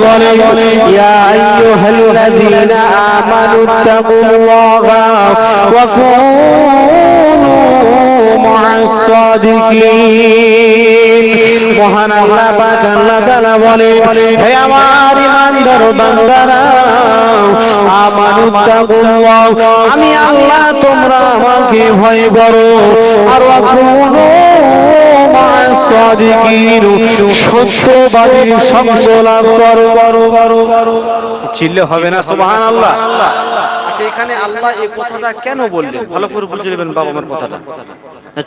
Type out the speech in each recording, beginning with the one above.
বলে ইয়া আইয়ুহাল্লাযীনা আমানুত্তাকুল্লাহা ওয়া কুনু মা'আস সাদিকিন। মহান আল্লাহ পাক আল্লাহ তাআলা বলে হে আমার ঈমানদার বান্দারা আমানুত্তাকুল্লাহ, আমি আল্লাহ তোমরা আমাকে ভয় করো, আর ওয়া কুনু মা'আস সাদিকিন, সত্যবাদীর সঙ্গ লাভ করো। চিল্লে হবে না সুবহানাল্লাহ? আচ্ছা, এখানে আল্লাহ এই কথাটা কেন বললেন ভালো করে বুঝে নেবেন বাবা। আমার কথাটা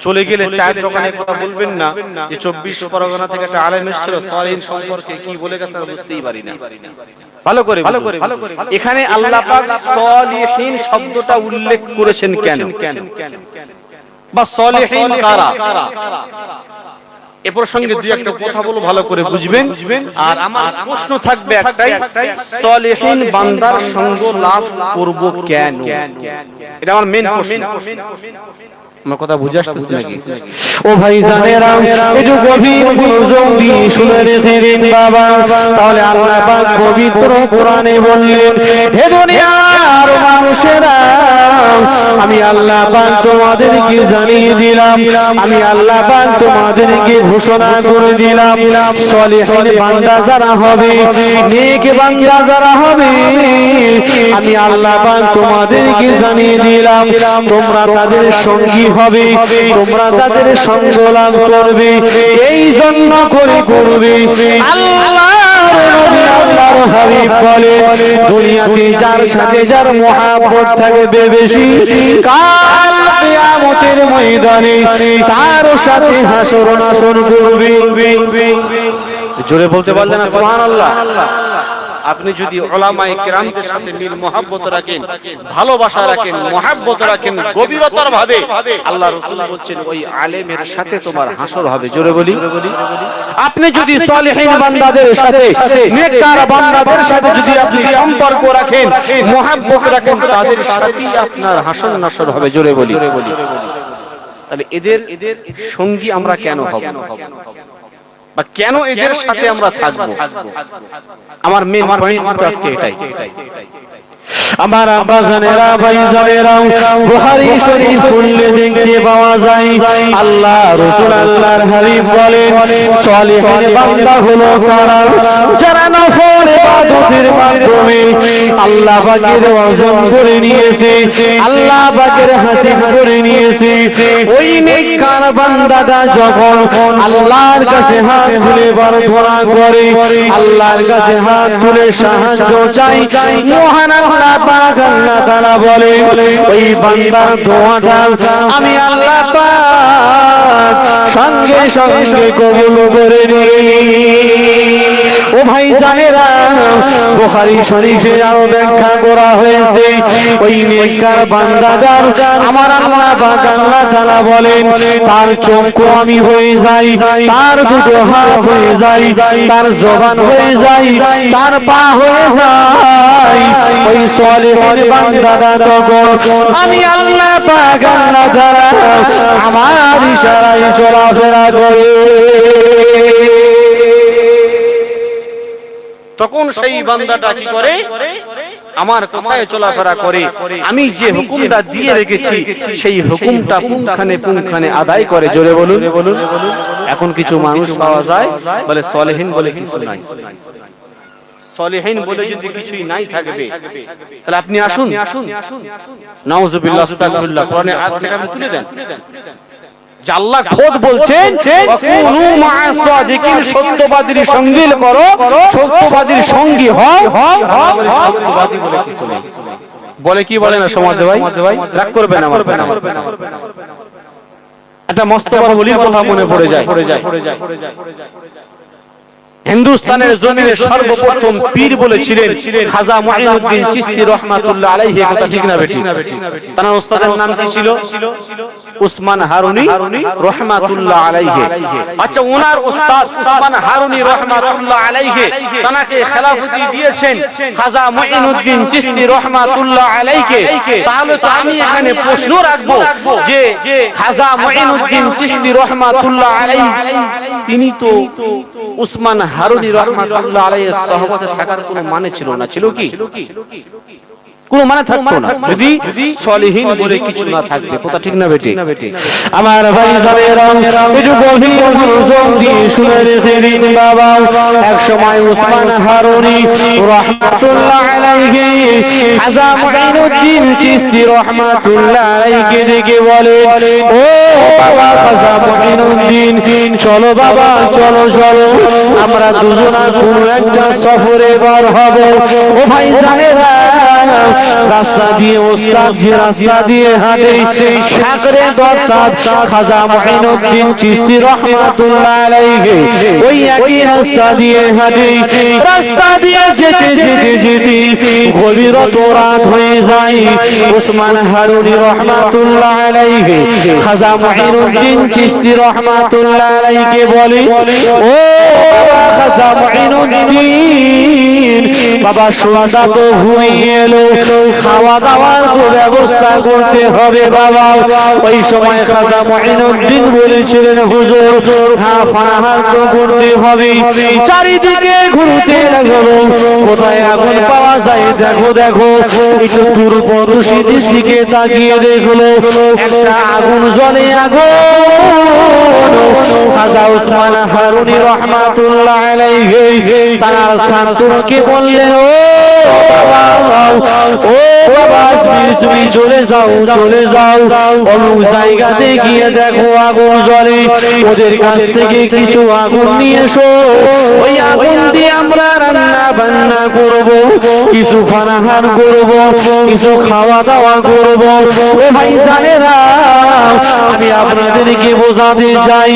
চলে গেলে চায়ের দোকানে কথা বলবেন না যে 24 পরগনা থেকে একটা আলেম এসেছিল সালিহিন সম্পর্কে কি বলে গেছে বুঝতেই পারি না। ভালো করে এখানে আল্লাহ পাক সালিহিন শব্দটা উল্লেখ করেছেন কেন, বা সালিহিন কারা? এ প্রসঙ্গে দুই একটা কথা বলো, ভালো করে বুঝবেন। আর আমার প্রশ্ন থাকবে একটাই, সালিহিন বান্দার সঙ্গ লাভ করব কেন? এটা আমার মেইন প্রশ্ন। আমার কথা বুঝে আসতেছে নাকি? ও ভাই জানেরা, একটু গভীর মনোযোগ দিয়ে শুনে রেখেন বাবা। তাহলে আল্লাহ পাক পবিত্র কোরআনে বললেন, হে দুনিয়ার মানুষেরা, আমি আল্লাহ পাক তোমাদেরকে জানিয়ে দিলাম, আমি আল্লাহ পাক তোমাদেরকে ঘোষণা করে দিলাম, সালিহিন বান্দা যারা হবে, নেক বান্দা যারা হবে, আমি আল্লাহ পাক তোমাদেরকে জানিয়ে দিলাম তোমরা তাদের সঙ্গী হবে, তোমরা তাদের সঙ্গ লাভ করবে। এই জন্য করবে আল্লাহর হাবিব বলে, দুনিয়াতে যার সাথে যার মহব্বত থাকবে বেশি, কাল কিয়ামতের ময়দানে তার সাথে হাসর নাসর করবে। জোরে বলতে পারলেন না সুবহানাল্লাহ? আপনি যদি উলামায়ে কেরামদের সাথে মিল মহব্বত রাখেন, ভালোবাসা রাখেন, মহব্বত রাখেন গভীরতার ভাবে, আল্লাহ রাসূল বলছেন ওই আলেমের সাথে তোমার হাসর হবে। জোরে বলি। আপনি যদি সালিহিন বান্দাদের সাথে, নেককার বান্দাদের সাথে যদি আপনি সম্পর্ক রাখেন, মহব্বত রাখেন, তাদের সাথেই আপনার হাসর নাসর হবে। জোরে বলি। তাহলে এদের সঙ্গী আমরা কেন হব, বা কেন এদের সাথে আমরা থাকবো? আমার মেইন পয়েন্ট আজকে এটাই। আমার আব্বাজানেরা ভাইজানেরা, বুখারী শরীফ খুললে দেখতে পাওয়া যায় আল্লাহ রাসূল আল্লাহর হাবিব বলেন, সালিহিন বান্দা হলো কারা? যারা নফল ইবাদতের মাধ্যমে আল্লাহ পাকের ওয়াজন করে নিয়েছে, আল্লাহ পাকের হাসিব করে নিয়েছে। ওই নেককার বান্দাটা যখন আল্লাহর কাছে হাত তুলে প্রার্থনা করে, আল্লাহর কাছে হাত তুলে সাহায্য চাই, মহান আল্লাহ পাক আল্লাহ তাআলা বলে ওই বান্দার দোয়াটা আমি আল্লাহ পাক সঙ্গে সঙ্গে কবুল করে নিই। ও ভাই জানেরা, বুখারী শরীফে আরো ব্যাখ্যা করা হয়েছে ওই নেককার বান্দাদার আমার আল্লাহ পাক আল্লাহ তাআলা বলেন তার চক্ষু আমি হয়ে যাই, তার দুটো হাত হয়ে যাই, তার জবান হয়ে যাই, তার পা হয়ে যায়। ওই সালিহিন বান্দারা তখন আমি আল্লাহ পাক আল্লাহ তাআলা আমার ইশারায় চলাফেরা করে। তখন সেই বান্দাটা কি করে? আমার কথায় চলাফেরা করে, আমি যে হুকুমটা দিয়ে রেখেছি সেই হুকুমটা পুঙ্খানে আদায় করে। জোরে বলুন। এখন কিছু মানুষ পাওয়া যায় বলে সালিহিন বলে কিছু নাই, সালিহিন বলে যদি কিছুই নাই থাকবে, তাহলে আপনি আসুন, নাউজুবিল্লাহ আস্তাগফিরুল্লাহ, কোরআনে আয়াত থেকে আপনি তুলে দেন। আল্লাহ খোদ বলছেন কুনু মা'আস সাদিকিন, সত্যবাদীর সঙ্গী করো, সত্যবাদীর সঙ্গী হও। সত্যবাদী বলে কিছু নেই। বলে কি বলে না সমাজে ভাই? রাগ করবেন আমার কথা। একটা মস্ত বড় ওলির কথা মনে পড়ে যায়। হিন্দুস্তানের জমিনে সর্বপ্রথম পীর বলেছিলেন খাজা মুঈনুদ্দিন চিশতি রাহমাতুল্লাহ আলাইহি। কথা ঠিক না বেটি? তার উস্তাদের নাম কি ছিল? উসমান হারুনি রাহমাতুল্লাহ আলাইহি। আচ্ছা, ওনার উস্তাদ উসমান হারুনি রাহমাতুল্লাহ আলাইহি তাকে খেলাফতি দিয়েছেন খাজা মুঈনুদ্দিন চিশতি রাহমাতুল্লাহ আলাইহি। তাহলে তো আমি এখানে প্রশ্ন রাখবো যে খাজা মুঈনুদ্দিন চিশতি রাহমাতুল্লাহ আলাইহি তিনি তো উসমান হারুনি রাহমাতুল্লাহ আলাইহির সাহাবাতে থাকার কোনো মানে ছিল না, ছিল কি? কোনো মানে থাকতো না যদি সলিহিন বলে কিছু না থাকবে। কথা ঠিক না বেটি? আমার ভাই যাবেরা একটু গভীর মনোযোগ দিয়ে শুনে রেখে দিন বাবা। এক সময় উসমান হারুনি রাহমাতুল্লাহ আলাইহি খাজা মুঈনুদ্দিন চিশতি রাহমাতুল্লাহ আলাইহি ডেকে বলে, ও বাবা খাজা মুঈনুদ্দিন, চলো বাবা চলো চলো, আমরা দুজনা কোনো একটা সফরে বার হব। ও ভাই জানেরা, রাস্তা দিয়ে ওস্তাদ যে রাস্তা দিয়ে হাঁটে সাগরে দত্তাত খাজা মুঈনুদ্দিন চিশতি রাহমাতুল্লাহ আলাইহি ওই একই রাস্তা দিয়ে হাঁটে। রাস্তা দিয়ে যেতে যেতে যেতে গভীরত রাত হয়ে যায়। উসমান হারুনি রাহমাতুল্লাহ আলাইহি খাজা মুঈনুদ্দিন চিশতি রাহমাতুল্লাহ আলাইহি বলে, ও বাবা খাজা মুঈনুদ্দিন, বাবা সন্ধ্যা তো ঘুমিয়ে এলো, খাওয়া দাওয়ার তো ব্যবস্থা করতে হবে বাবা। ওই সময় খাজা মুঈনুদ্দিন বলেছিলেন, হুজুর হ্যাঁ ফানাহার তো করতে হবে। চারিদিকে ঘুরতে লাগলো, কোথায় আগুন পাওয়া যায় দেখো দেখো। একটু দূর পদশীদের দিকে তাকিয়ে দেখলো একটা আগুন জ্বলে, আগুন। খাজা উসমান হারুনি রাহমাতুল্লাহ আলাইহি তার ছাত্রকে বললেন, ও বাবা, ও বাবা, তুমি চলে যাও চলে যাও, অমুক জায়গাতে গিয়ে দেখো আগুন জ্বলে, ওদের কাছ থেকে কিছু আগুন নিয়ে এসো। ওই আগুন দিয়ে আমরা রান্না বান্না করব, কিছু ফানাহার করব, কিছু খাওয়া দাওয়া করব। ও ভাই জানেরা, আমি আপনাদেরকে বোঝাতে চাই,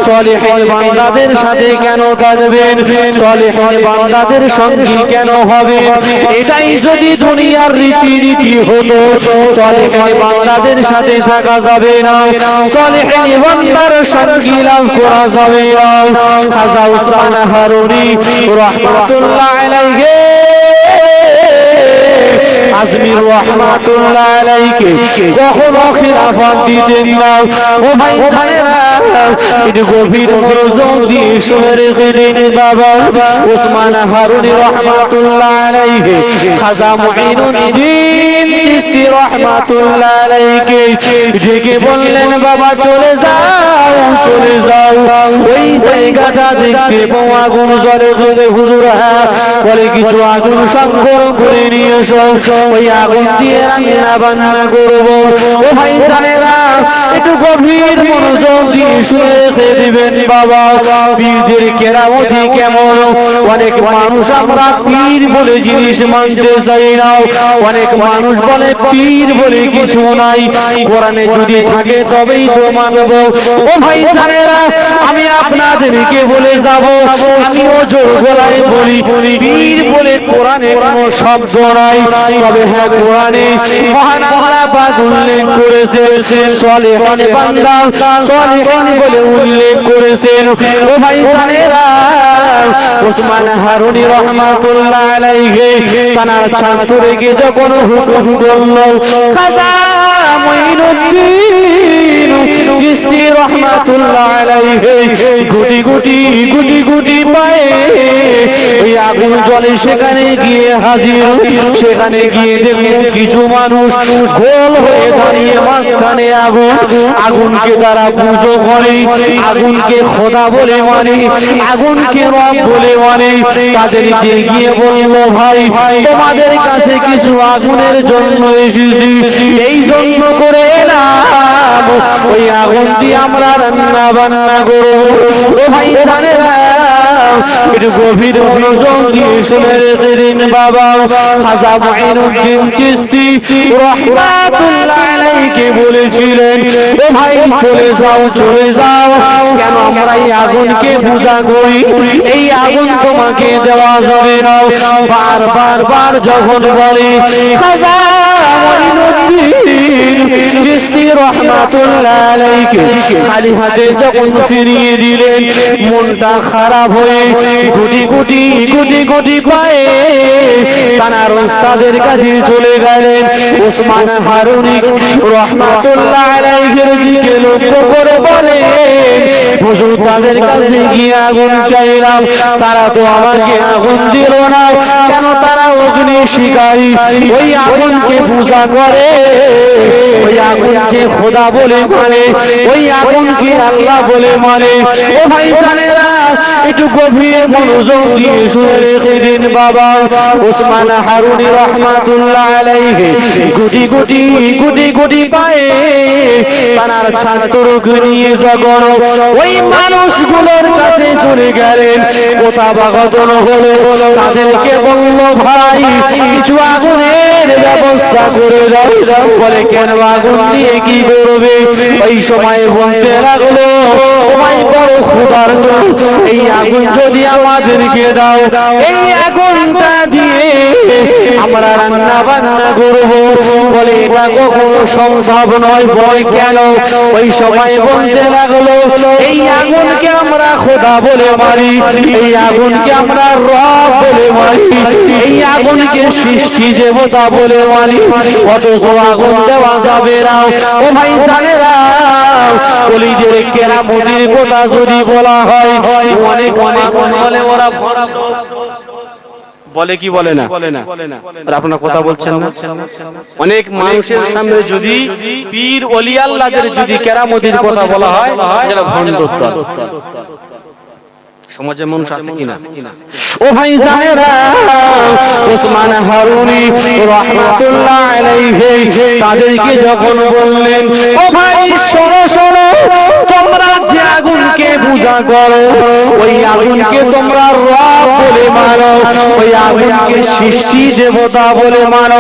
সলিহিন বান্দাদের সাথে কেন থাকবেন, সলিহিন বান্দাদের সঙ্গী কেন হবে। এটাই যদি দুনিয়ার রীতি হতো, সলিহিন বান্দাদের সাথে থাকা যাবে না, সলিহিন বান্দার সঙ্গী লাভ করা যাবে না। খাজা উসমান হারুনি রাহমাতুল্লাহ আলাইহি আজমির রাহমাতুল্লাহ আলাইহি কখনো খিলাফত দিতেন না। ও ভাই জানেরা, একটু গভীর মনোযোগ দিয়ে শুনে রেখে দিন বাবা। উসমান হারুনি রাহমাতুল্লাহ আলাইহি খাজা মুঈনুদ্দিন চিশতি রাহমাতুল্লাহ আলাইহি ডেকে বললেন, বাবা চলে যাও চলে যাও, ওই জায়গাটা দেখতে পাও আগুন জ্বলে জ্বলে। হুজুর হ্যাঁ, বলে কিছু আগুন সংগ্রহ করে নিয়ে এসো, ওই আগুন দিয়ে রান্না বান্না করবো। ও ভাই জানেরা, একটু গভীর মনোযোগ দিয়ে শুনে রেখে দিবেন বাবা। পীরদের কেরামতি কেমন, অনেক মানুষ আমরা পীর বলে জিনিস মানতে চাই না, অনেক মানুষ বলে পীর বলে কিছু নাই, কোরআনে যদি থাকে তবেই তো মানব। ও ভাই জানেরা, আমি আপনাদেরকে বলে যাব, আমিও জোর গলায় বলি, পীর বলে কোরআনে কোনো শব্দ নাই, তবে হ্যাঁ কোরআনে মহান আল্লাহ পাক উল্লেখ করেছেন, সলিহিন বান্দা সলিহিন বলে উল্লেখ করেছেন। ও ভাই জানেরা, উসমান হারুনি রাহমাতুল্লাহ আলাইহি তার ছাত্রকে যখন হুকুম করলো, খাজা মুঈনুদ্দিন চিশতি রাহমাতুল্লাহ আলাইহি গুটি গুটি গুটি গুটি পায়ে ওই আগুন জ্বলে সেখানে গিয়ে হাজির। সেখানে গিয়ে দেখুন কিছু মানুষ গোল হয়ে দাঁড়িয়ে মাঝখানে আগুন, আগুনকে তারা পুজো করে, আগুনকে খোদা বলে মানে, আগুনকে রব বলে মানে। তাদেরকে গিয়ে বলল, ভাই তোমাদের কাছে কিছু আগুনের জন্য এসেছি, এই জন্য করে এলাম, ওই আগুন দিয়ে আমরা রান্না বান্না করবো। ও ভাই জানেরা, একটু গভীর মনোযোগ দিয়ে শুনে রেখে দিন বাবা। খাজা মুঈনুদ্দিন চিশতি রাহমাতুল্লাহ আলাইহি বলেছিলেন, ও ভাই চলে যাও চলে যাও, কেন আমরা এই আগুনকে পূজা করি, এই আগুন তোমাকে দেওয়া যাবে না। বার বার বার যখন বলে, খাজা মঈনুদ্দিন চিশতি রাহমাতুল্লাহ আলাইহি খালি হাতে যখন ফিরিয়ে দিলেন, মনটা খারাপ হয়ে গুটি গুটি পায়ে তানার ওস্তাদের কাছে চলে গেলেন। ওসমান হারুনি রাহমাতুল্লাহ আলাইহির দিকে লক্ষ্য করে বলেন, হুজুর তাদের কাছে গিয়ে আগুন চাইলাম, তারা তো আমাকে আগুন দিল না, কেন? তারা অগ্নি শিকারী, ওই আগুনকে পূজা করে, ওই আগুনকে খোদা বলে মানে, ওই আগুনকে আল্লাহ বলে মানে। ও ভাইজানেরা, একটু গভীর মনোযোগ দিয়ে শুনে রেখে দিন বাবা। ওসমান হারুনি রাহমাতুল্লাহ আলাইহি গুটি পায়ে তার ছাত্রকে নিয়ে যখন ওই মানুষগুলোর কাছে চলে গেলেন, কথাবাগতন হলো, তাদেরকে বলল, ভাই কিছু আগুনের ব্যবস্থা করে দাও। বলে, কেন? আগুন দিয়ে কি করবে? ওই সময় বলতে লাগলো, তোমায় বড় ক্ষুধার্ত, এই আগুন যদি আমাদেরকে দাও, এই আগুনটা দিয়ে আমরা রান্না বান্না করবো। বলে, এটা কখনো সম্ভব নয়। বলে, কেন? ওই সময় বলতে লাগলো, এই আগুনকে আমরা খোদা বলে মারি, এই আগুনকে আমরা রব বলে মারি, এই আগুনকে সৃষ্টি দেবতা বলে মারি, অথচ আগুন দেওয়া যাবে না। ও ভাই জানেরা, ওলিদের কেরামতির কথা যদি বলা হয়, অনেক বলে ওরা বলে কি বলে না? আপনারা কথা বলছেন না? অনেক মানুষের সামনে যদি পীর ওলি আল্লাহদের যদি কেরামতির কথা বলা হয়, যারা ভণ্ডত্ব সমাজে মানুষ আছে কিনা? ও ভাই জানেরা, ওসমান হারুনি রাহমাতুল্লাহ আলাইহি তাদেরকে যখন বললেন, ও ভাই শোনো, তোমরা যে আগুনকে পূজা করো, ওই আগুনকে তোমরা রব বলে মানো, ওই আগুনকে সৃষ্টি দেবতা বলে মানো।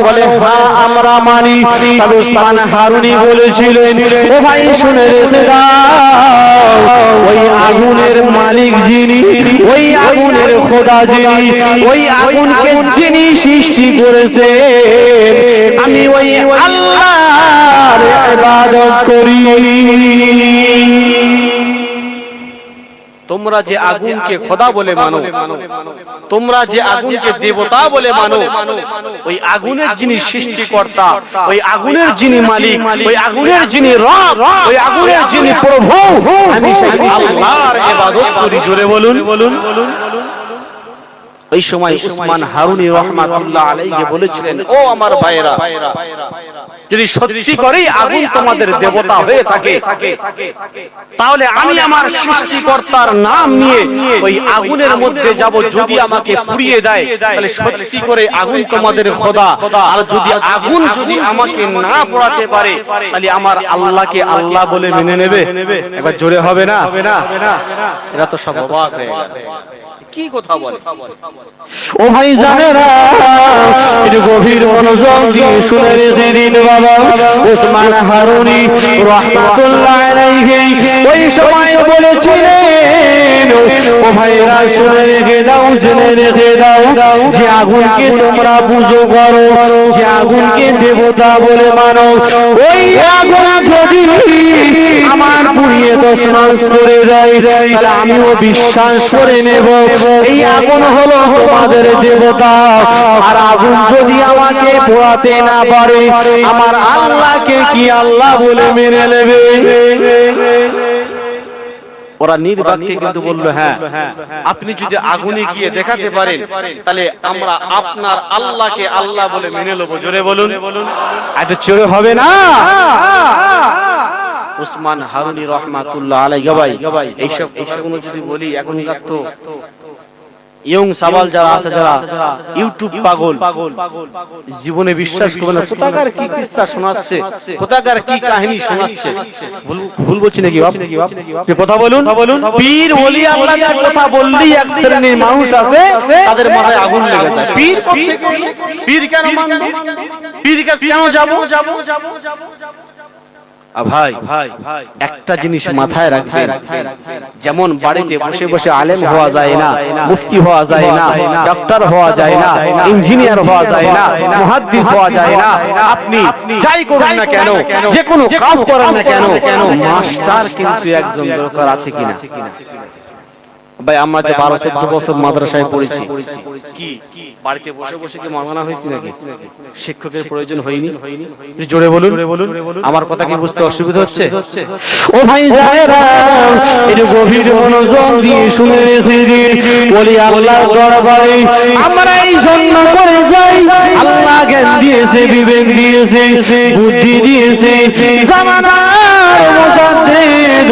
বলে, হ্যাঁ আমরা মানি। তবে ওসমান হারুনি বলেছিলেন, ও ভাই শুনে রেখে দাও, ওই আগুনের মালিক যিনি, ওই আগুনের খোদা যিনি, ওই আগুনকে যিনি সৃষ্টি করেছে, আমি ওই আল্লাহর ইবাদত করি। তোমরা যে আগুনকে খোদা বলে মানো, তোমরা যে আগুনকে দেবতা বলে মানো, ওই আগুনের যিনি সৃষ্টিকর্তা, ওই আগুনের যিনি মালিক, ওই আগুনের যিনি রব, ওই আগুনের যিনি প্রভু, আমি সেই আল্লাহর ইবাদত করি। জোরে বলুন। ওই সময় ওসমান হারুনি রাহমাতুল্লাহ আলাইহি বলেছিলেন, ও আমার ভাইরা, যদি সত্যি করেই আগুন তোমাদের দেবতা হয়ে থাকে, তাহলে আমি আমার সৃষ্টিকর্তার নাম নিয়ে ওই আগুনের মধ্যে যাব। যদি আমাকে পুড়িয়ে দেয়, তাহলে সত্যি করে আগুন তোমাদের খোদা। আর যদি আগুন যদি আমাকে না পোড়াতে পারে, তাহলে আমার আল্লাহকে আল্লাহ বলে মেনে নেবে। একবার জোরে হবে না? এরা তো সব অবাক হয়ে গেল, কি কথা বলে। ও ভাই জানেরা, একটু গভীর মনোযোগ দিয়ে শুনে রেখে দিন বাবা। ওসমান হারুনি রাহমাতুল্লাহ আলাইহি ওই সময় বলেছিলেন, ও ভাইরা শুনে রেখে দাও, জেনে রেখে দাও, যে আগুনকে তোমরা পুজো করো, যে আগুনকে দেবতা বলে মানো, ওই আগুন যদি আমার পুড়িয়ে তছনছ করে দেয়, তাহলে আমিও বিশ্বাস করে নেব এই আগুন হলো তোমাদের দেবতা। আর আগুন যদি আমাকে পোড়াতে না পারে, আমার আল্লাহকে কি আল্লাহ বলে মেনে নেবে? ওরা নির্বাককে কিন্তু বলল, হ্যাঁ আপনি যদি আগুনে গিয়ে দেখাতে পারেন, তাহলে আমরা আপনার আল্লাহকে আল্লাহ বলে মেনে নেব। জোরে বলুন। এত জোরে হবে না? ওসমান হারুনি রাহমাতুল্লাহ আলাইহি এইসব যদি বলি, এখনকার তো ইয়ং সাবাল যারা আছে, যারা ইউটিউব পাগল, জীবনে বিশ্বাস করবে না, কোথাকার কি কিসসা শোনাচ্ছে, কোথাকার কি কাহিনী শোনাচ্ছে। ভুল বলছি নাকি বাপ? কথা বলুন। পীর ওলি আল্লাহর কথা বললেই এক শ্রেণীর মানুষ আছে, তাদের মাথায় আগুন লেগে যায়। পীর পীর কেন মানব? পীর কাছে কেন যাব? ভাই একটা জিনিস মাথায় রাখবেন, যেমন বাড়িতে বসে বসে আলেম হওয়া যায় না, মুফতি হওয়া যায় না, ডক্টর হওয়া যায় না, ইঞ্জিনিয়ার হওয়া যায় না, মুহাদ্দিস হওয়া যায় না, আপনি যাই করুন না কেন, যে কোনো কাজ করেন না কেন, মাস্টার কিন্তু একজন দরকার আছে কিনা? ভাই আমরা যে 12-14 বছর মাদ্রাসায় পড়েছি, কি বাড়িতে বসে বসে কি মানা হয়েছে নাকি? শিক্ষকের প্রয়োজন হয়নি? জোরে বলুন, আমার কথা কি বুঝতে অসুবিধা হচ্ছে? ও ভাই যারা একটু গভীর মনোযোগ দিয়ে শুনে রেখে দিন, বলি আল্লাহর দরবারে আমরা এই জন্য করে যাই, আল্লাহ জ্ঞান দিয়েছে, বিবেক দিয়েছে, বুদ্ধি দিয়েছে, জামানার মুজাদ্দিদ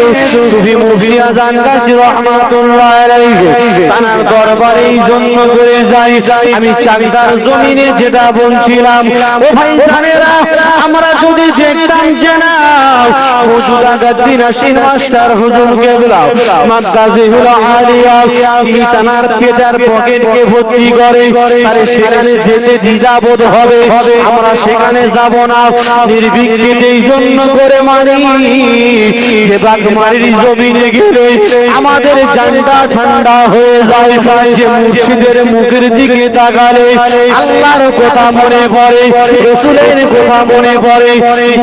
সুফি মুফতি আজান গাছি রাহমাতুল্লাহ আলাইহি তার দরবারে এই জন্য করে যাই। আমি চাকদার জমিনে যেটা বলছিলাম, ও ভাই জানেরা, আমরা যদি দেখতাম যে না হুজুর আগাদ্দিন আশিন মাস্টার হুজুর কেবলা মাদ্রাসাহুল আলিয়া কি তার পেটার পকেটকে ভর্তি করে, তারে সেখানে যেতে দ্বিধাবোধ হবে, আমরা সেখানে যাব না, নির্বিঘ্নে এই জন্য করে মানি যে বাগমারির জমিনে গেলে আমাদের জানটা ঠান্ডা হয়ে যায়, যে মুর্শিদের মুখের দিকে তাকালে আল্লাহর কথা মনে পড়ে, রাসূলের কথা মনে পড়ে,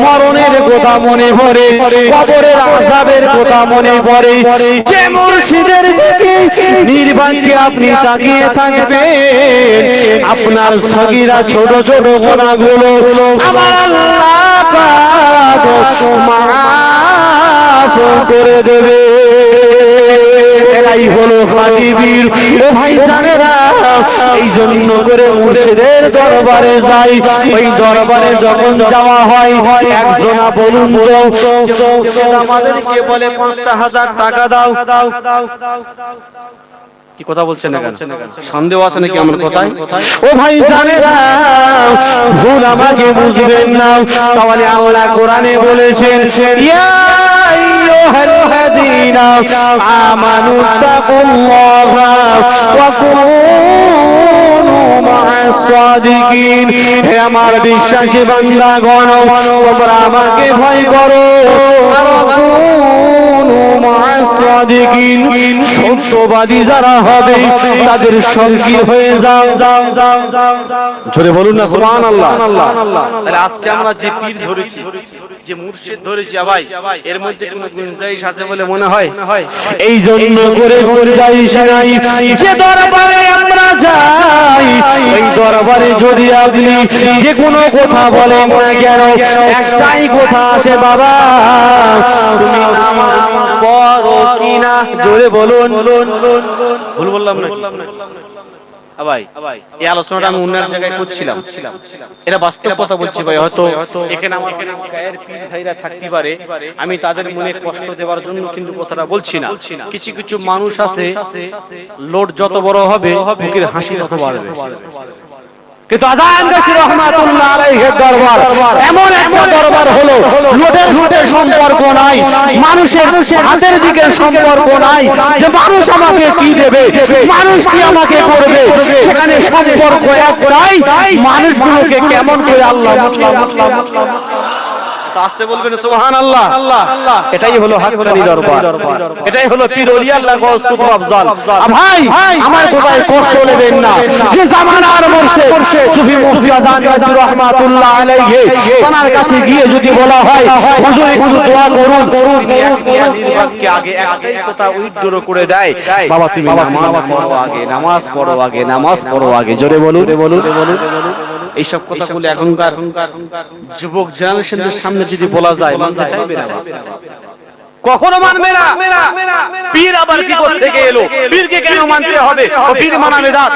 মরণের কথা মনে পড়ে, কবরের আযাবের কথা মনে পড়ে, যে মুর্শিদের দিকে নির্বাণকে আপনি তাকিয়ে থাকবেন, আপনার সগীরা ছোট ছোট গুনাহগুলো আমার আল্লাহ পাক মাফ করে দেবে। এরাই হলো খাঁটি বীর। ও ভাই জানেরা, এই জন্য করে মুর্শিদের দরবারে যাই, ওই দরবারে যখন যাওয়া হয় একজনা বলুন তো আমাদেরকে বলে 5,000 টাকা দাও, কি কথা বলছেন না কেন? সন্দেহ আছে নাকি আমার কথায়? ও ভাই জানেরা, ভুল আমাকে বুঝবেন না, তাহলে আল্লাহ কোরআনে বলেছেন ইয়া আইয়ুহাল্লাযীনা আমানু তাকুল্লাহা ওয়া কুনু মা'আস সাদিকিন। হে আমার বিশ্বাসী বান্দাগণ, তোমরা আমাকে ভয় করো, আর কুনু মা'আস সাদিকিন, সত্যবাদী যারা হবে তাদের সঙ্গী হয়ে যাও। জোরে বলুন না সুবহানাল্লাহ। তাহলে আজকে আমরা যে পীর ধরেছি, যে মুর্শিদ ধরেছি, ভাই এর মধ্যে কোনো গুঞ্জাইশ আছে বলে মনে হয়? এই জন্য করে গুঞ্জাইশ নাই, যে দরবারে আমরা যাই ওই দরবারে যদি আপনি যে কোনো কথা বলেন না কেন, একটাই কথা আসে, বাবা তুমি নামাজ পড়ো কিনা? জোরে বলুন। ভুল বললাম না? ভাই এই আলোচনাটা আমি অন্য জায়গায় করছিলাম, এটা বাস্তব কথা বলছি ভাই। হয়তো এখানে আমার গায়ের পীর ভাইরা থাকতে পারে, আমি তাদের মনে কষ্ট দেওয়ার জন্য কিন্তু কথাটা বলছি না। কিছু কিছু মানুষ আছে, লোড যত বড় হবে মুখের হাসি তত বাড়বে, কিন্তু আজান গাছি রাহমাতুল্লাহ আলাইহির দরবার এমন একটা দরবার হলো লোটের সাথে সম্পর্ক নাই, মানুষের হাতের দিকে সম্পর্ক নাই, যে মানুষ আমাকে কি দেবে, মানুষ কি আমাকে করবে, সেখানে সম্পর্ক একটাই, মানুষগুলোকে কেমন করে আল্লাহ আসতে বলবেন সুবহানাল্লাহ। এটাই হলো হাক্কানি দরবার, এটাই হলো পীর ওলি আল্লাহ গওস কুতুব আফজাল। ভাই আমার কথায় কষ্ট নেবেন না, যে জামানার মুর্শিদ সুফি মুফতি আজান গাছি রাহমাতুল্লাহ আলাইহি তার কাছে গিয়ে যদি বলা হয় হুজুর একটু দোয়া করুন, নির্বাককে আগে একটাই কথা উইথড্র করে দেয়, বাবা তুমি নামাজ পড়ো আগে, নামাজ পড়ো আগে, নামাজ পড়ো আগে। জোরে বলুন। এইসব কথাগুলো এখনকার যুবক জেনারেশনের সামনে যদি বলা যায়, মানতে চাইবে না, কখনো মানবে না। পীর আবার কি করতে এলো, পীরকে কেন মানতে হবে, ও পীর মানা বিদআত।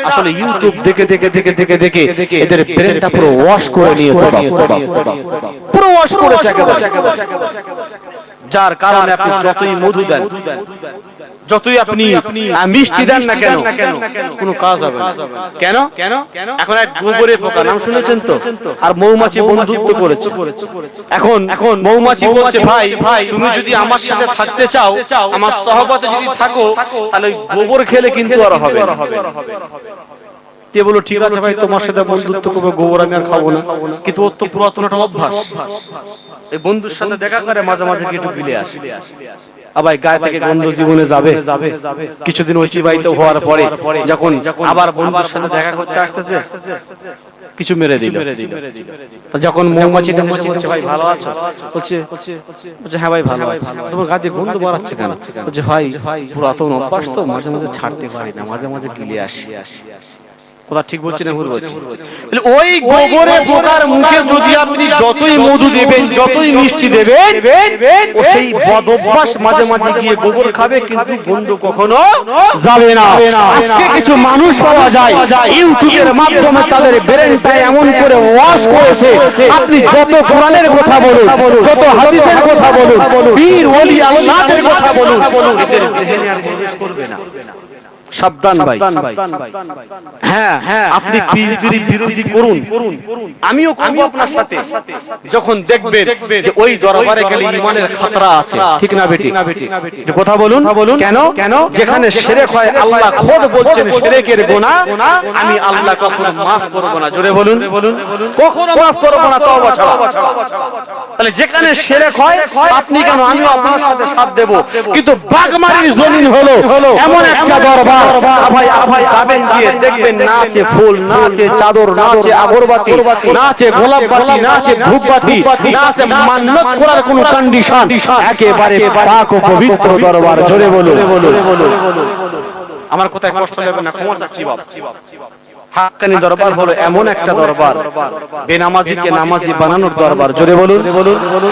আসলে ইউটিউব দেখে দেখে দেখে দেখে দেখে এদের ব্রেনটা পুরো ওয়াশ করে নিয়েছে, পুরো ওয়াশ করেছে একেবারে, যার কারণে আপনি যতই মধু দেন, যতই আপনি মিষ্টি দেন না কেন, কোনো কাজ হবে না। কেন? এখন এক গোবরের পোকা নাম শুনেছেন তো, আর মৌমাছি বন্ধুত্ব করেছে। এখন মৌমাছি বলছে, ভাই তুমি যদি আমার সাথে থাকতে চাও, আমার সহবতে যদি থাকো, তাহলে গোবর খেলে কিন্তু আর হবে না। তে বলো ঠিক আছে ভাই, তোমার সাথে বন্ধুত্ব করবো, গোবর আমি আর খাবো না। কিন্তু ওর তো পুরাতন একটা অভ্যাস, এই বন্ধুর সাথে দেখা করে মাঝে মাঝে একটু গিলে আসে। আবার গায়ে থেকে গন্ধ জীবনে যাবে। কিছুদিন অতিবাহিত হওয়ার পরে যখন আবার বন্ধুর সাথে দেখা করতে আসতেছে, কিছু মেরে দিল। যখন মৌমাছিটা বলছে ভাই ভালো আছো, বলছে হ্যাঁ ভাই ভালো আছি। তোমার গায়ে গন্ধ বাড়াচ্ছে কেন? বলছে ভাই পুরাতন অভ্যাস তো, মাঝে মাঝে ছাড়তে পারি না, মাঝে মাঝে গিলে আসি। কথা ঠিক বলছি না ভুল বলছি? ওই গোবরে পোকার মুখে যদি আপনি যতই মধু দেবেন, যতই মিষ্টি দেবেন, ও সেই বদ অভ্যাস মাঝে মাঝে গিয়ে গোবর খাবে, কিন্তু গন্ধ কখনো যাবে না। আজকে কিছু মানুষ পাওয়া যায় ইউটিউবের মাধ্যমে তাদের ব্রেনটা এমন করে ওয়াশ করেছে, আপনি যত কোরআনের কথা বলুন, যত হাদিসের কথা বলুন, পীর ওলি আল্লাহদের কথা বলুন, এদের জেহেনে আর প্রবেশ করবে না। সাবধান ভাই। হ্যাঁ, আপনি পীরের বিরোধী করুন, আমিও করব আপনার সাথে। যখন দেখবেন যে ওই দরবারে গেলে ঈমানের খতরা আছে, ঠিক না বেটি? একটু কথা বলুন। কেন? যেখানে শিরক হয় আল্লাহ খোদ বলছেন শিরকের গুনাহ আমি আল্লাহ কখনো maaf করব না। জোরে বলুন, কখনো maaf করব না তওবা ছাড়া। তাহলে যেখানে শিরক হয় আপনি কেন, আমিও আপনার সাথে সাথ দেব। কিন্তু বাগমারির জমিন হলো এমন একটা দরবার, ভাই আপনি যাবেন গিয়ে দেখবেন না আছে ফুল, না আছে চাদর, না আছে আগরবাতি, না আছে গোলাপ বাতি, না আছে ধূপবাতি, না আছে মান্নত করার কোনো কন্ডিশন, একেবারে পাক ও পবিত্র দরবার। জোরে বলুন। আমার কথায় কষ্ট লাগবে না, ক্ষমা চাচ্ছি বাপ। হাক্কানি দরবার হলো এমন একটা দরবার, বেনামাজিকে নামাজি বানানোর দরবার। জোরে বলুন।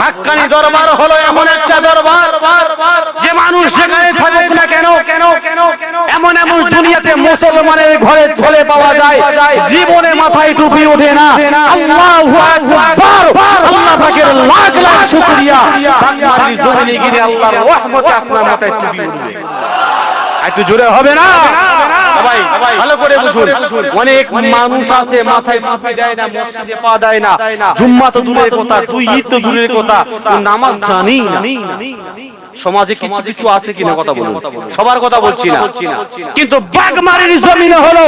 হাক্কানি দরবার হলো এমন একটা দরবার যে মানুষ যেখানে থাকুক না কেন, এমন দুনিয়াতে মুসলমানের ঘরে ছেলে পাওয়া যায় জীবনে মাথায় টুপি ওঠে না। আল্লাহু আকবার, আল্লাহ পাকের লাখ লাখ শুকরিয়া, বাগমারির জমিনে গিয়ে আল্লাহর রহমতে আপনার মাথায় টুপি উঠবে। একটু জোরে হবে না ভাই? ভালো করে বুঝুন। অনেক মানুষ আছে মাথায় টুপি দেয় না, মসজিদে পা দেয় না, জুম্মা তো দূরের কথা, তুই ঈদ তো দূরের কথা, নামাজ জানি না। সমাজে কিছু কিছু আছে কিনা কথা বলুন, সবার কথা বলছি না। কিন্তু বাগমারির জমিনে হলো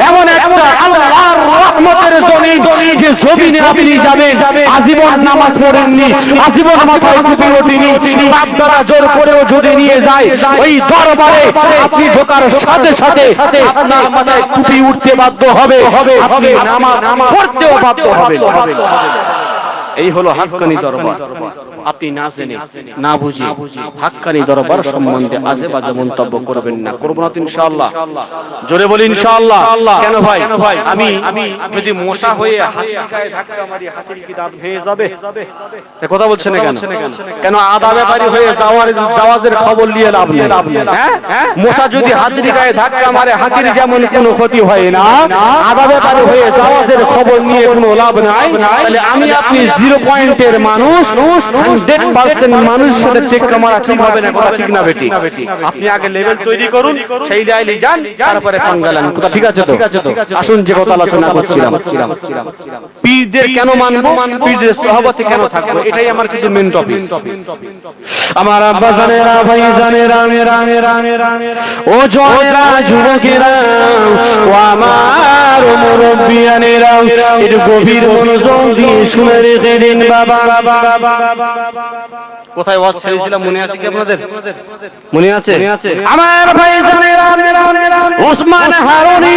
এমন একটা আল্লাহর রহমতের জমিন, যে জমিনে আপনি যাবেন আজীবন নামাজ পড়েননি, আজীবন মাথায় টুপি ওঠেনি, বাপ দাদা জোর করেও যদি নিয়ে যায় ওই দরবারে আপনি ঢোকার সাথে সাথে আপনার মাথায় টুপি উঠতে বাধ্য হবে, আপনি নামাজ পড়তেও বাধ্য হবেন। এই হলো হাক্কানি দরবার। আপনি না জেনে না বুঝে হাক্কানি দরবার সম্বন্ধে আজে বাজে মন্তব্য করবেন না। করব না তো ইনশাআল্লাহ? জোরে বলি ইনশাআল্লাহ। কেন ভাই? আমি যদি মশা হয়ে হাতির গায়ে ধাক্কা মারি, হাতির কি দাঁত ভেঙে যাবে? এ কথা বলছেন না কেন? কেন আদা ব্যাপারী হয়ে জাওয়াজের খবর নিয়ে লাভ নেই। হ্যাঁ, মশা যদি হাতির গায়ে ধাক্কা মারে, হাতির যেমন কোনো ক্ষতি হয় না, আদা ব্যাপারী হয়ে জাওয়াজের খবর নিয়ে কোনো লাভ নাই। তাহলে আমি আপনি 0 পয়েন্টের মানুষ, 100% মানুষের সাথে টেক্কা মারা ঠিক হবে না। কথা ঠিক না বেটি? আপনি আগে লেভেল তৈরি করুন, সেই লাইনে যান, তারপরে পাঙ্গালান। কথা ঠিক আছে তো? আসুন যে কথা আলোচনা করছিলাম, পীরদের কেন মানবো, পীরদের সহবতে কেন থাকবো, এটাই আমার কিন্তু মেন টপিক। আমার আব্বা জানেরা, ভাই জানেরা, ও জনেরা, যুবকেরা, ও আমার মুরব্বিয়ানেরা, একটু গভীর মনোযোগ দিয়ে শুনে রেখে দিন বাবা। কোথায় ওয়াজ ছেড়েছিলাম মনে আছে কি আপনাদের? মনে আছে? আমার ভাই জানেরা, ওসমান হারুনি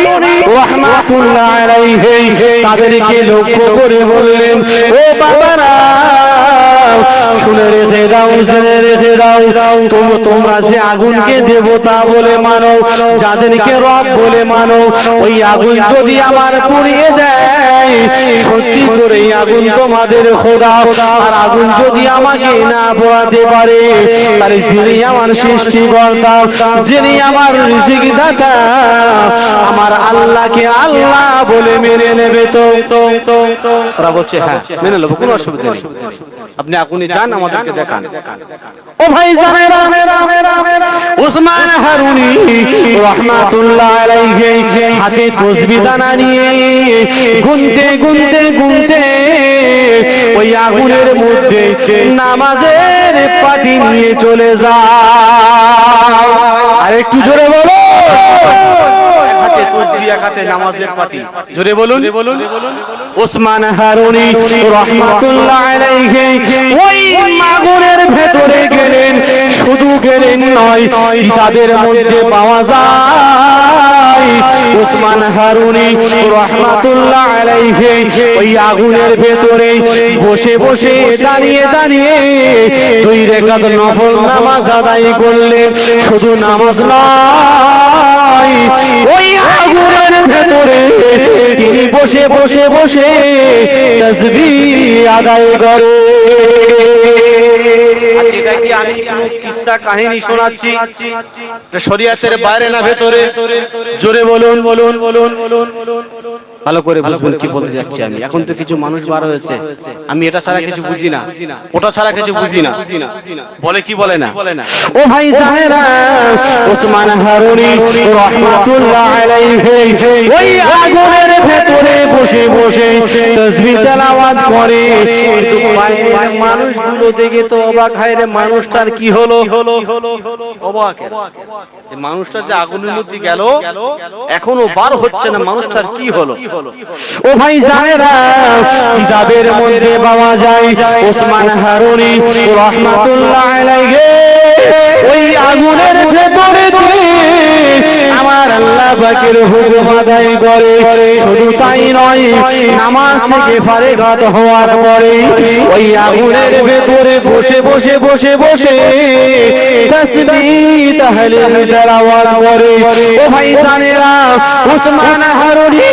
রাহমাতুল্লাহ আলাইহি তাদেরকে লক্ষ্য করে বললেন, ও বাবারা শুনে রেখে দাও, শুনে রেখে দাও, তোমরা যে আগুনকে দেবতা বলে মানো, যাদেরকে রব বলে মানো, ওই আগুন যদি আমার পুড়িয়ে দেয়, সত্যি করে আগুন তোমাদের খোদা। আর আগুন যদি আমাকে না পোড়াতে পারে, তাহলে যিনি আমার সৃষ্টিকর্তা, যিনি আমার রিজিক দাতা, আমার আল্লাহকে আল্লাহ বলে মেনে নেবে তো? ওরা বলছে হ্যাঁ মেনে নেবো, কোনো অসুবিধা নেই, আপনি আগুনে যান, আমাদেরকে দেখান। ও ভাই জানেরা, ওসমান হারুনি রাহমাতুল্লাহ আলাইহি হাতে তাসবিহ দানা নিয়ে গুনতে গুনতে গুনতে ওই আগুনের মধ্যে নামাজের পাটি নিয়ে চলে যায়। আর একটু জোরে বলো। হাতে তাসবিহ এক হাতে নামাজের পাতি। জোরে বলুন। ওসমান হারুনি রাহমাতুল্লাহ আলাইহি ওই আগুনের ভেতরে গেলেন, শুধু গেলেন নয়, কিতাবের মধ্যে পাওয়া যায় ওসমান হারুনি রাহমাতুল্লাহ আলাইহি ওই আগুনের ভেতরে বসে বসে দাঁড়িয়ে দাঁড়িয়ে 2 রাকাত নফল নামাজ আদায় করলেন। শুধু নামাজ নয়, ওই আগুনের ভেতরে তিনি বসে বসে বসে তাসবিহ আদায় করে। এটা কি আমি কোনো কিসসা কাহিনী শোনাচ্ছি? শরীয়তের বাইরে না ভেতরে? জোরে বলুন। ভালো করে বুঝবেন কি বলতে যাচ্ছি আমি। এখন তো কিছু মানুষ বার হয়েছে, আমি এটা ছাড়া কিছু বুঝি না, ওটা ছাড়া কিছু বুঝি না, বলে কি বলে না। ও ভাই জানেরা, ওসমান হারুনি রাহমাতুল্লাহ আলাইহি ওই আগুনের ভেতরে বসে বসে তাসবিহ তেলাওয়াত করে। কিন্তু বাইরের মানুষগুলো দেখে তো অবাক হয় রে, মানুষটার কি হলো? অবাক, এই মানুষটা যে আগুনের মধ্যে গেল এখনো বার হচ্ছে না, মানুষটার কি হলো? ও ভাই জানেরা, কিতাবের মধ্যে পাওয়া যায় ওসমান হারুনি রাহমাতুল্লাহ আলাইহি ওই আগুনের ভেতরে আমার আল্লাহ পাকের হুকুম আদায় করে। শুধু তাই নয়, নামাজ থেকে ফারেগাত হওয়ার পরে ওই আগুনের ভেতরে বসে বসে বসে বসে তাসবিহ তাহলিল তেলাওয়াত করে। ও ভাই জানেরা, ওসমান হারুনি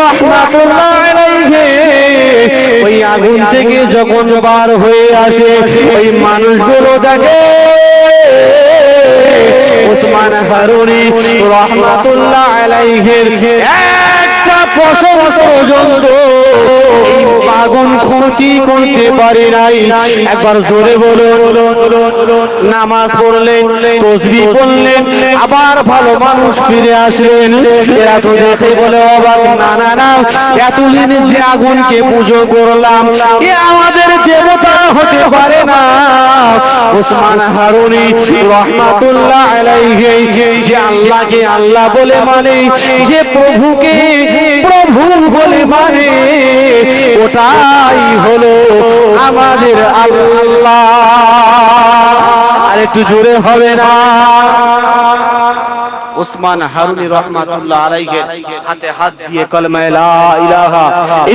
রাহমাতুল্লাহ আলাইহি ওই আগুন থেকে যখন বার হয়ে আসে, ওই মানুষগুলো দেখে ওসমান হারুনি রাহমাতুল্লাহ আলাইহির একটা পশম পর্যন্ত এই আগুন ক্ষতি করতে পারে নাই। একবার জোরে বলুন। নামাজ পড়লেন, তাসবিহ পড়লেন, আবার ভালো মানুষ ফিরে আসলেন। এরা তো দেখে বলে অবাক, না না না, এতদিন যে আগুনকে পুজো করলাম এ আমাদের দেবতা হতে পারে না। ওসমান হারুনি রাহমাতুল্লাহ আলাইহি যে আল্লাহকে আল্লাহ বলে মানে, যে প্রভুকে প্রভু বলে মানে, ওটাই হলো আমাদের আল্লাহ। আর একটু জোরে হবে না? ওসমান হারুনি রাহমাতুল্লাহ আলাইহি হাতে হাত দিয়ে কলমা লা ইলাহা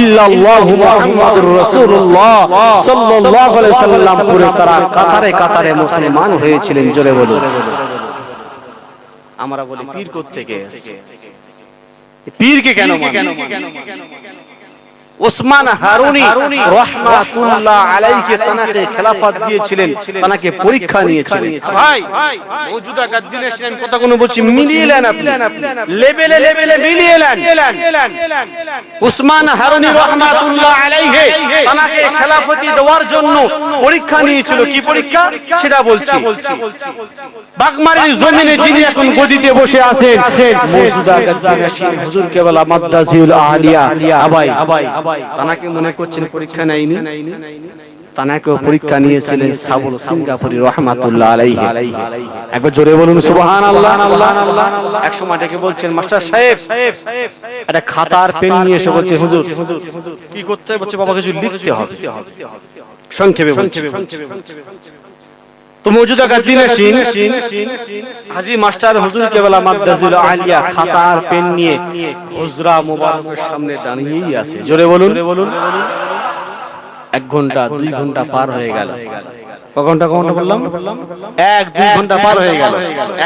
ইল্লাল্লাহু মুহাম্মাদুর রাসূলুল্লাহ সাল্লাল্লাহু আলাইহি সাল্লাম পড়ে তারা কাতারে কাতারে মুসলমান হয়েছিলেন। জোরে বলুন। আমরা বলি পীর কোথা থেকে এসেছে? পীরকে কেন ওসমান হারুনি রাহমাতুল্লাহ আলাইহি তানাকে খেলাফত দিয়েছিলেন, তানাকে পরীক্ষা নিয়েছিলেন। ভাই মওজুদা গাদ্দিন এসেন, কথা কোনো বলছি মিলিয়ে নেন, আপনি লেভেলে লেভেলে মিলিয়ে নেন। ওসমান হারুনি রাহমাতুল্লাহ আলাইহি তানাকে খেলাফতি দেওয়ার জন্য পরীক্ষা নিয়েছিল। কি পরীক্ষা সেটা বলছি। বাগমারির জমিনে যিনি এখন গদিতে বসে আছেন, মওজুদা গাদ্দিন এসেন হুজুর কেবলা মাদ্দাজিউল আলিয়া আবাই, তানাকে মনে করছেন পরীক্ষা নেয়নি? তানাকেও পরীক্ষা নিয়েছিলেন সাবুল সিঙ্গাপুরি রাহমাতুল্লাহ আলাইহি। একবার জোরে বলুন সুবহানাল্লাহ। এক সময় ডেকে বলছেন, মাস্টার সাহেব একটা খাতা আর পেন নিয়ে এসে বলছে, হুজুর কি করতে হবে? বলছে, বাবা কিছু লিখতে হবে। সংক্ষেপে বলছে। তো মওজুদা গাদ্দিন এসেন হাজী মাস্টার হুজুর কেবলা মাদ্দাজিউল আলিয়া খাতা আর পেন নিয়ে হুজরা মুবারকের সামনে দাঁড়িয়েই আছে। জোরে বলুন। 1 ঘন্টা 2 ঘন্টা পার হয়ে গেল। কত ঘন্টা বললাম? 1-2 ঘন্টা পার হয়ে গেল।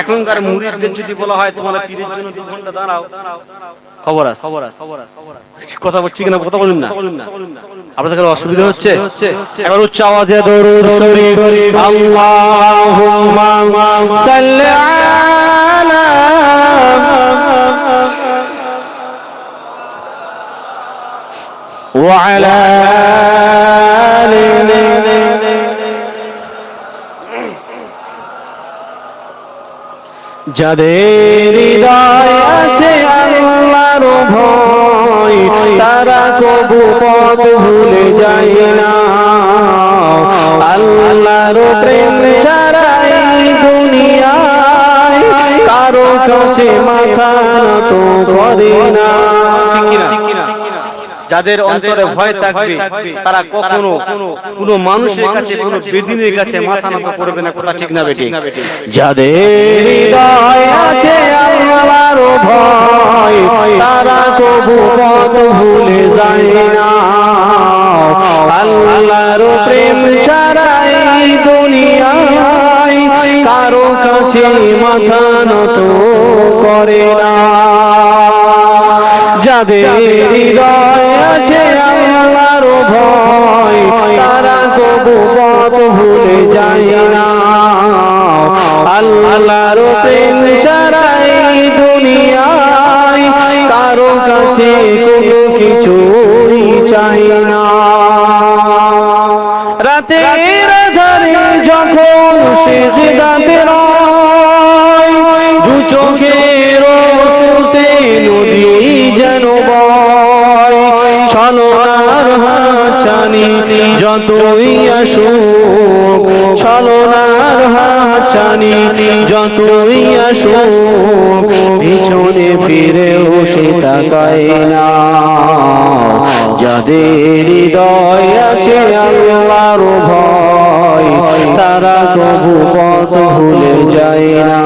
এখনকার মুরিদদের যদি বলা হয় তোমাদের পীরের জন্য 2 ঘন্টা দাঁড়াও, খবর আছে। কথা বলছি কিনা? কথা বলুন না, আপনাদের অসুবিধা হচ্ছে? এবার উচ্চ আওয়াজে দরুদ শরীফ আল্লাহুম্মা সাল্লি আলা ওয়া আলা আলি। যাদের হৃদয় আছে আল্লাহর ভয়, তারা কবু পথ ভুলে যায় না। আল্লাহর প্রেম ছাড়া এই দুনিয়ায় কারো কাছে মাথা নত করে না। যাদের অন্তরে ভয় থাকবে তারা কখনো কোনো মানুষের কাছে, কোনো বেদিনের কাছে মাথা নত করবে না। কথা ঠিক না বেঠিক? যাদের হৃদয় আছে আল্লাহর ভয় তারা কবু পথ ভুলে যায় না। আল্লাহর প্রেম ছাড়া এই দুনিয়ায় কারো কাছে মাথা নত করে না। যাদের হৃদয় আছে আল্লাহর ভয় তারা কবু পথ ভুলে যায় না। আল্লাহর প্রেম ছাড়া এই দুনিয়ায় কারো কাছে কোনো কিছুই চাই না। রাতের আধারে যখন সিজদাতে রয় দু চোখের অশ্রুতে নদী যেন বয়। ছলনার হাতছানি যতই আসুক, ছলনার হাতছানি যতই আসুক, পিছনে ফিরেও সে তাকায় না। যাদের হৃদয় আছে আল্লাহর ভয় তারা কবু পথ ভুলে যায় না।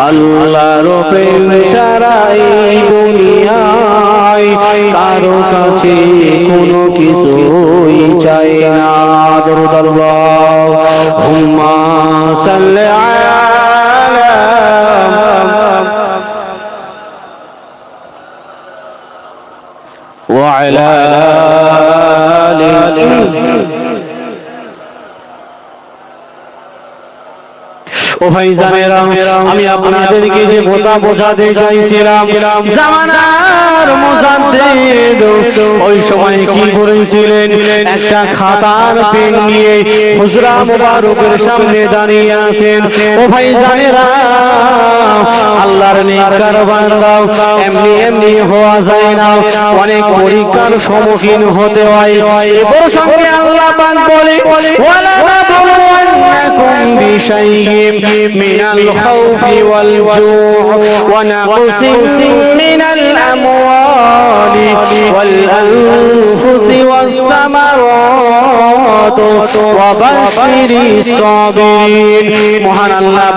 আল্লাহর প্রেম ছাড়া এই দুনিয়ায় কারো কাছে কোনো কিছুই চাই না। দরুদ আল্লাহুম্মা সাল্লি আলা ওয়া আলা আলি। ও ভাইজানেরা, আমি আপনাদেরকে যে কথা বোঝাতে চাইছিলাম, জামানার মুজাদ্দিদ ওই সময় কি করেছিলেন, একটা খাতার পেন নিয়ে হুজরা মুবারকের সামনে দাঁড়িয়ে আছেন। ও ভাইজানেরা, আল্লাহর নেককার বান্দা এমনি এমনি হওয়া যায় না, অনেক পরীক্ষার সম্মুখীন হতে হয়। এই প্রসঙ্গে আল্লাহ পাক বলে, ওয়ালা নাবলুওয়ান্নাকুম বিশাইইন মিনাল খাউফি ওয়াল জু'i ওয়া নাকসিন মিনাল আমওয়ালি ওয়াল আনফুসি ওয়াস সামারাত ওয়া বাশশিরিস সাবিরিন। মহান আল্লাহ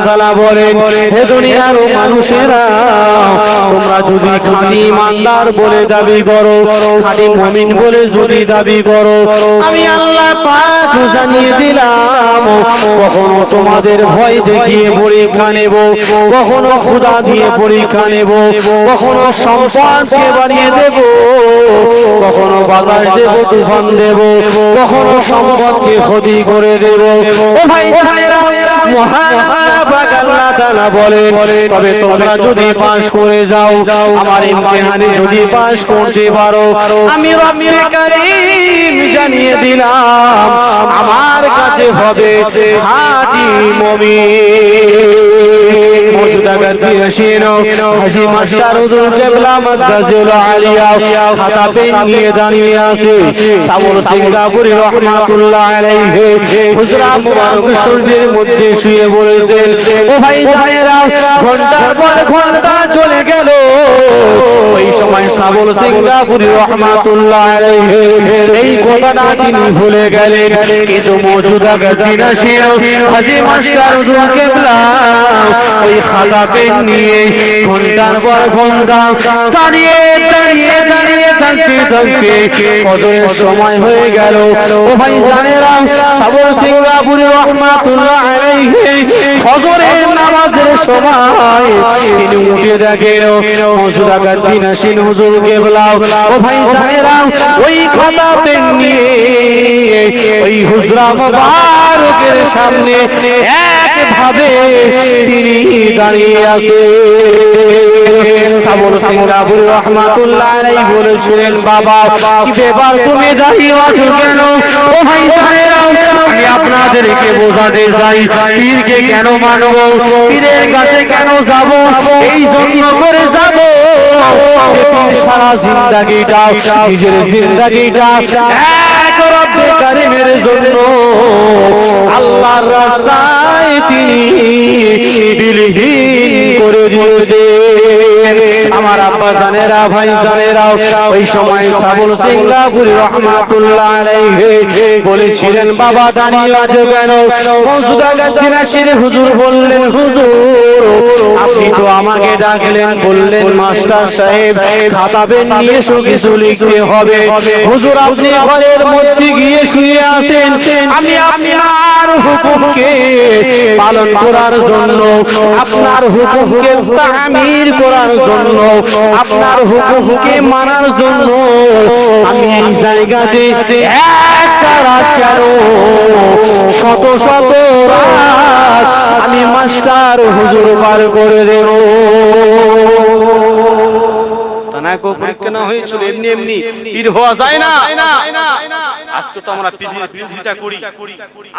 তাআলা বলেন, হে দুনিয়ার মানুষেরা, তোমরা যদি খাঁটি ইমানদার বলে দাবি করো, খাঁটি মুমিন বলে যদি দাবি করো, আমি আল্লাহ পাক জানিয়ে দিলাম কখনো তোমাদের ভয় দেখিয়ে পরীক্ষা নেব, কখনো ক্ষুধা দিয়ে পরীক্ষা নেব, কখনো সম্পদকে বাড়িয়ে দেব, কখনো বাতাস দেব, তুফান দেব, কখনো সম্পদকে ক্ষতি করে দেব। ও ভাই ভাইরা, মহান আল্লাহ তাআলা বলেন, তবে তোমরা যদি পাস করে যাও, আমার ইমতিহানে যদি পাস করতে পারো, আমি রব্বুল কারীম জানিয়ে দিলাম আমার কাছে হবে খাঁটি মুমিন। মওজুদা গাদ্দি হাসিনো হাজি মাস্টার হুজুর কেবলা মাদ্রাসাতুল আলিয়া খাতা পেন নিয়ে দাঁড়িয়ে আছে। সাবর সিঙ্গাপুরি রহমাতুল্লাহ আলাইহি হুজরা মুবারক শরীরের মধ্যে শুয়ে বলেছেন, ও ভাই ভাইরা, ঘন্টার পর ঘন্টা চলে গেল। ওই সময় সাবর সিঙ্গাপুরি রহমাতুল্লাহ আলাইহি এই কথাটা তিনি ভুলে গেলেন, কিন্তু মওজুদা গাদ্দি হাসিনো হাজি মাস্টার হুজুর কেবলা ওই খাতা পেন নিয়ে ঘন্টার পর ঘন্টা দাঁড়িয়ে দাঁড়িয়ে দাঁড়িয়ে থাকতে থাকতে ফজরের সময় হয়ে গেল। ও ভাই জানেরা, সাবর সিঙ্গাপুরি রহমাতুল্লাহ আলাইহি ফজরের নামাজের সময় তিনি উঠে দেখেন মওজুদা গাদ্দি হাসিন হুজুর কেবলা, ও ভাই জানেরা, ওই খাতা পেন নিয়ে ওই হুজরা মুবারকের সামনে একভাবে তিনি দাঁড়িয়ে আছে। সাবর সিঙ্গাপুরি রহমাতুল্লাহ আলাইহি বলেছিলেন, বাবা কি ব্যাপার, তুমি দাঁড়িয়ে আছো কেন? ও ভাই জানেরা, আমি আপনাদেরকে বোঝাতে চাই, পীরকে কেন মানব, পীরের কাছে কেন যাব, এই জন্য করে যাব সারা জিন্দাগিটা, নিজের জিন্দাগিটা এক রব্বে কারিমের জন্য আল্লাহর রাস্তায় তিনি বিলীন করে দিয়েছেন। আমার আব্বা জানেরা, ভাই জানেরা, ওই সময় সাবুল সিংলাপুরি রহমাতুল্লাহ আলাইহি বলেছিলেন, বাবা দাঁড়িয়ে আছে কেন? মওজুদা গাদ্দিনাশির হুজুর বললেন, হুজুর আপনি তো আমাকে ডাকলেন, বললেন মাস্টার সাহেব খাতা পেন নিয়ে এসো, কিছু লিখতে হবে। হুজুর আপনি ঘরের মধ্যে গিয়ে শুয়ে আছেন, আমি আপনার হুকুমকে পালন করার জন্য, আপনার হুকুমকে তামির করার জন্য, আপনার হুকুমকে মানার জন্য আমি এই জায়গাতে একটা রাত কেন শত শত রাত আমি মাস্টার হুজুর পার করে দেব। তানাকো পরীক্ষা না হয়েছিল, এমনি এমনি পীর হওয়া যায় না। আজকে তো আমরা পীরটা করি,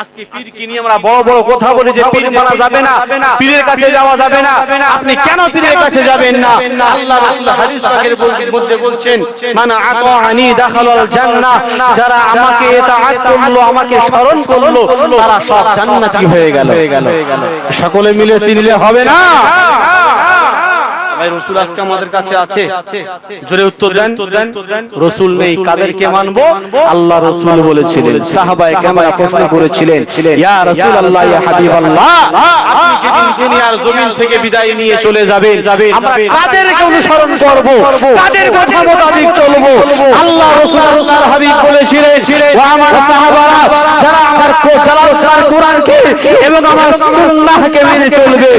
আজকে পীরকে নিয়ে আমরা বড় বড় কথা বলি যে পীর মানা যাবে না, পীরের কাছে যাওয়া যাবে না। আপনি কেন পীরের কাছে যাবেন না? আল্লাহ রাসূল হাদিস পাকের মধ্যে বলছেন, মান আতাআনি দাখালাল জান্নাহ, যারা আমাকে ইতাআত করলো, আমাকে স্মরণ করলো, তারা সব জান্নাতি হয়ে গেল। সকলে মিলে চিনলে হবে না? ভাই রাসূল আজকে আমাদের কাছে আছে, জোরে উত্তর দেন। রাসূল নেই, কাদেরকে মানবো? আল্লাহ রাসূল বলেছিলেন। সাহাবায়ে কেরামরা প্রশ্ন করেছিলেন, ইয়া রাসূলুল্লাহ, ইয়া হাবিবাল্লাহ, আপনি যেদিন দুনিয়ার জমিন থেকে বিদায় নিয়ে চলে যাবেন, আমরা কাদেরকে অনুসরণ করব, কাদের কথা মোতাবেক চলবো? আল্লাহ রাসূল আল্লাহর হাবিব বলেছিলেন, ও আমার সাহাবারা, যারা আমার কোরআনকে এবং আমার সুন্নাহকে মেনে চলবে,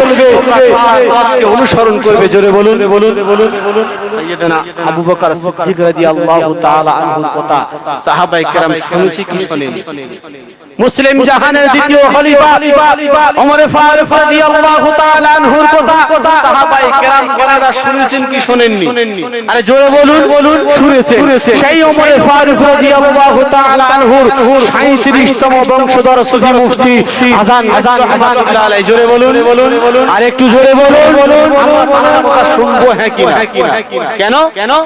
তাদেরকে অনুসরণ করবে। জোরে বলুন। সাইয়েদনা আবু বকর সিদ্দিক রাদিয়াল্লাহু তাআলা আনহুর কথা সাহাবায়ে কেরাম শুনেছি কি শুনেনি? মুসলিম জাহানের দ্বিতীয় খলিফা ওমর ফারুক রাদিয়াল্লাহু তাআলা আনহুর কথা সাহাবায়ে কেরাম গণনা শুনেছেন কি শুনেননি? আরে জোরে বলুন। শুনেছেন। সেই ওমর ফারুক রাদিয়াল্লাহু তাআলা আনহুর 37তম বংশধর সুফি মুফতি আযান রাহমাতুল্লাহ আলাইহি। জোরে বলুন। আর একটু জোরে বলুন। আমরা শুনবো হ্যাঁ কি না? কেন?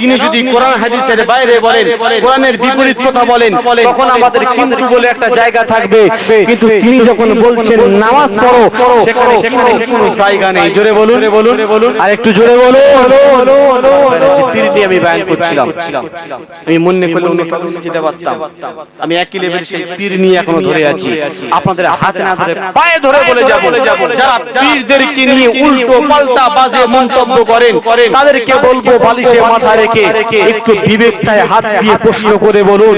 তিনি যদি কোরআন হাদিসের বাইরে বলেন, কোরআনের বিপরীত কথা বলেন, তখন আমাদের কিন্তু বলে একটা জায়গা থাকবে, কিন্তু তিনি যখন বলছেন নামাজ পড়ো, সেখানে কোনো জায়গা নেই। জোরে বলুন। আর একটু জোরে বলুন। পীর নিয়ে আমি বয়ান করছিলাম, আমি মনে করলে অন্য টপিকে যেতে পারতাম। আমি একই লেভেল সেই পীর নিয়ে এখনো ধরে আছি। আপনাদের হাতে না ধরে পায়ে ধরে বলে যাব, যারা পীরদেরকে নিয়ে উল্টো পাল্টা বাজে মন্তব্য করেন, তাদেরকে বলবো বালিশে মাথা রেখে একটু বিবেকটায় হাত দিয়ে প্রশ্ন করে বলুন,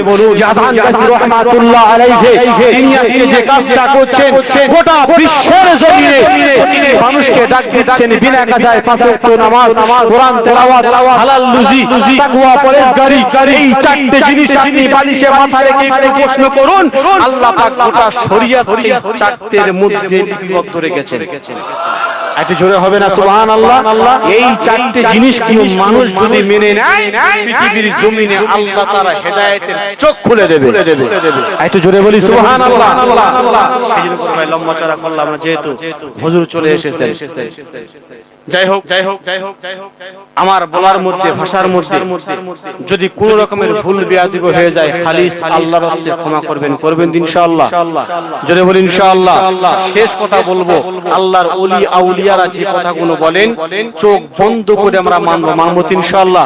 আযান গাজী রাহমাতুল্লাহ আলাইহি তিনি আজকে যে কাজটা করছেন, গোটা বিশ্বের জমিনে প্রতিদিন মানুষকে ডাক দিচ্ছেন বিনা কাজায় পাঁচ ওয়াক্ত নামাজ, কোরআন তেলাওয়াত, হালাল রুজি, তাকওয়া, পরহেজগারি, এই চারটি জিনিস আপনি বালিশে মাথা রেখে একটু প্রশ্ন করুন। আল্লাহ পাক গোটা শরীয়তকে চারটির মধ্যে লিপিবদ্ধ রেখেছেন। একটু জোরে হবে না সুবহানাল্লাহ? এই চারটি জিনিস কি মানুষ যদি মেনে নেয়, পৃথিবীর জমিনে আল্লাহ তাআলা হেদায়েতের চোখ খুলে দেবে। একটু জোরে বলি সুবহানাল্লাহ। সেজন্য ভাই লম্বা চড়া করলাম না, যেহেতু হুজুর চলে এসেছেন। যাই হোক, আমার বলার মধ্যে, ভাষার মধ্যে যদি কোন রকমের ভুল বেয়াদবি হয়ে যায়, খালিস আল্লাহর রাস্তায় ক্ষমা করবেন ইনশাআল্লাহ। জোরে বলি ইনশাআল্লাহ। শেষ কথা বলবো, আল্লাহর ওলি আউলিয়ারা যে কথাগুলো বলেন, চোখ বন্ধ করে আমরা মানবো ইনশাআল্লাহ।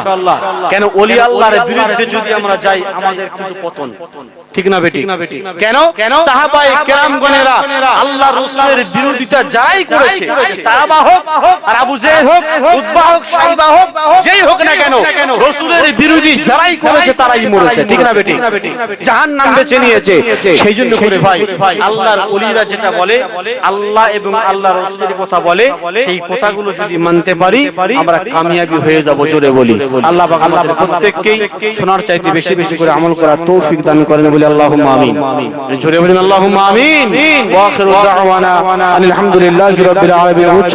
কেন? ওলি আল্লাহর বিরুদ্ধে যদি আমরা যাই, আমাদের কিন্তু পতন। ঠিক না বেটি? কেন? সাহাবায়ে কেরামগণেরা আল্লাহর রাসূলের বিরোধিতা যারাই করেছে, সাহাবা হোক আর আবু জেহেল হোক, উতবা হোক, শাইবা হোক, যেই হোক না কেন, রাসূলের বিরোধী যারাই করেছে তারাই মরেছে। ঠিক না বেটি? জাহান্নাম বেছে নিয়েছে। সেই জন্য করে ভাই, আল্লাহর ওলিরা যেটা বলে, আল্লাহ এবং আল্লাহর রাসূলের কথা বলে, সেই কথাগুলো যদি মানতে পারি, আমরা কামিয়াবি হয়ে যাব। জোরে বলি আল্লাহ পাক আমাদের প্রত্যেককেই শোনার চাইতে বেশি বেশি করে আমল করার তৌফিক দান করেন বলি আল্লাহুম্মা আমিন। জোরে বলেন আল্লাহুম্মা আমিন। ওয়া আখিরু দাওয়ানা আলহামদুলিল্লাহি রাব্বিল আলামিন। উচ্চ